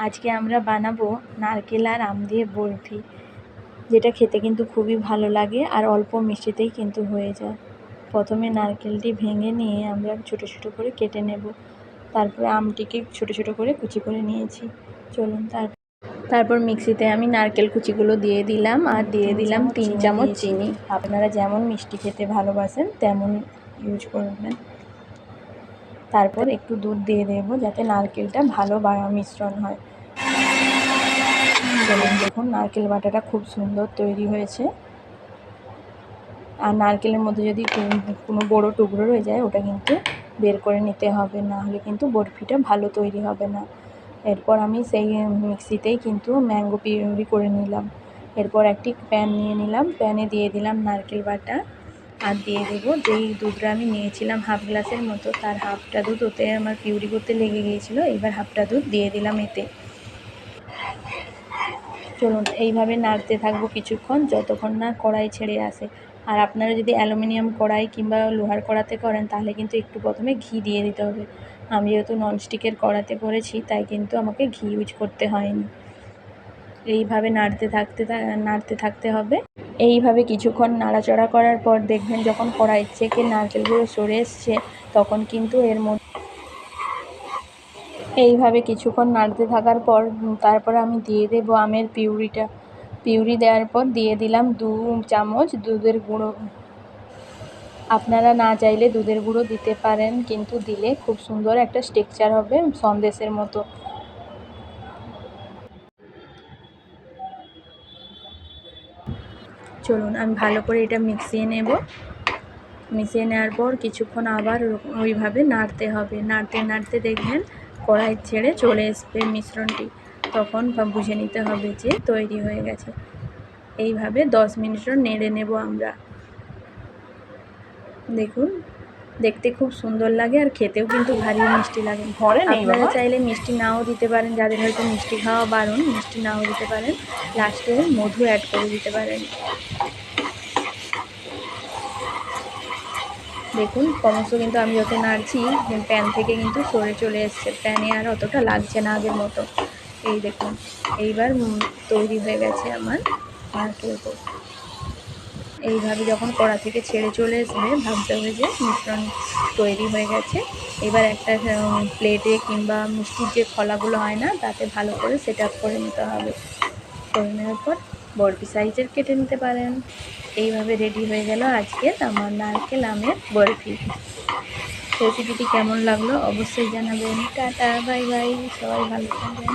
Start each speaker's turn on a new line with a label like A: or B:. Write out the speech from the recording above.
A: আজকে আমরা বানাবো নারকেল আর আম দিয়ে বরফি, যেটা খেতে কিন্তু খুবই ভালো লাগে আর অল্প মিষ্টিতেই কিন্তু হয়ে যায়। প্রথমে নারকেলটি ভেঙে নিয়ে আমরা ছোট ছোট করে কেটে নেব, তারপরে আমটিকে ছোট ছোট করে কুচি করে নিয়েছি। চলুন তারপর মিক্সিতে আমি নারকেল কুচিগুলো দিয়ে দিলাম আর দিয়ে দিলাম 3 চামচ চিনি। আপনারা যেমন মিষ্টি খেতে ভালোবাসেন তেমন ইউজ করবেন। তারপর একটু দুধ দিয়ে দেবো যাতে নারকেলটা ভালো মিশ্রণ হয়। দেখুন নারকেল বাটাটা খুব সুন্দর তৈরি হয়েছে। আর নারকেলের মধ্যে যদি কোনো বড়ো টুকরো রয়ে যায় ওটা কিন্তু বের করে নিতে হবে, না হলে কিন্তু বরফিটা ভালো তৈরি হবে না। এরপর আমি সেই মিক্সিতেই কিন্তু ম্যাঙ্গো পিউরি করে নিলাম। এরপর একটি প্যান নিয়ে নিলাম, প্যানে দিয়ে দিলাম নারকেল বাটা আর দিয়ে দেবো যেই দুধটা আমি নিয়েছিলাম হাফ গ্লাসের মতো, তার হাফটা দুধ ওতে আমার পিউরি করতে লেগে গিয়েছিলো। এবার হাফটা দুধ দিয়ে দিলাম এতে। চলুন এইভাবে নাড়তে থাকবো কিছুক্ষণ, যতক্ষণ না কড়াই ছেড়ে আসে। আর আপনারা যদি অ্যালুমিনিয়াম কড়াই কিংবা লোহার কড়াতে করেন তাহলে কিন্তু একটু প্রথমে ঘি দিয়ে দিতে হবে। আমি যেহেতু ননস্টিকের কড়াতে করেছি তাই কিন্তু আমাকে ঘি ইউজ করতে হয়নি। এইভাবে নাড়তে থাকতে হবে। এইভাবে কিছুক্ষণ নাড়াচাড়া করার পর দেখবেন যখন কড়াই থেকে নারকেলগুলো সরে এসছে তখন কিন্তু এর মধ্যে এইভাবে কিছুক্ষণ নাড়তে থাকার পর তারপরে আমি দিয়ে দেবো আমের পিউরি দেওয়ার পর দিয়ে দিলাম 2 চামচ দুধের গুঁড়ো। আপনারা না চাইলে দুধের গুঁড়ো দিতে পারেন, কিন্তু দিলে খুব সুন্দর একটা টেক্সচার হবে সন্দেশের মতো। চলুন আমি ভালো করে এটা মিশিয়ে নেব। মিশিয়ে নেওয়ার পর কিছুক্ষণ আবার ওইভাবে নাড়তে হবে। নাড়তে নাড়তে দেখবেন কড়াই ছেড়ে চলে আসবে মিশ্রণটি, তখন বুঝে নিতে হবে যে তৈরি হয়ে গেছে। এইভাবে 10 মিনিট নেড়ে নেব আমরা। দেখুন দেখতে খুব সুন্দর লাগে আর খেতেও কিন্তু ভারী মিষ্টি লাগে। আপনারা চাইলে মিষ্টি নাও দিতে পারেন, যাদের হয়তো মিষ্টি খাওয়া বারণ মিষ্টি নাও দিতে পারেন, লাস্টে মধু অ্যাড করে দিতে পারেন। দেখুন ক্রমশ কিন্তু আমি যত নাড়ছি প্যান থেকে কিন্তু সরে চলে এসছে, প্যানে আর অতটা লাগছে না আগের মতো। এই দেখুন এইবার তৈরি হয়ে গেছে আমার নারকেল পোড়। এইভাবে যখন কড়া থেকে ছেড়ে চলে আসবে ভাবতে হবে যে মিশ্রণ তৈরি হয়ে গেছে। এবার একটা প্লেটে কিংবা মিষ্টির যে খোলাগুলো হয় না তাতে ভালো করে সেট আপ করে নিতে হবে। করে নেওয়ার পর বরফি সাইজের কেটে নিতে পারেন। এইভাবে রেডি হয়ে গেল আজকের আমার নারকেল আমের বরফি। রেসিপিটি কেমন লাগলো অবশ্যই জানাবেন। টাটা বাই বাই, সবাই ভালো থাকবেন।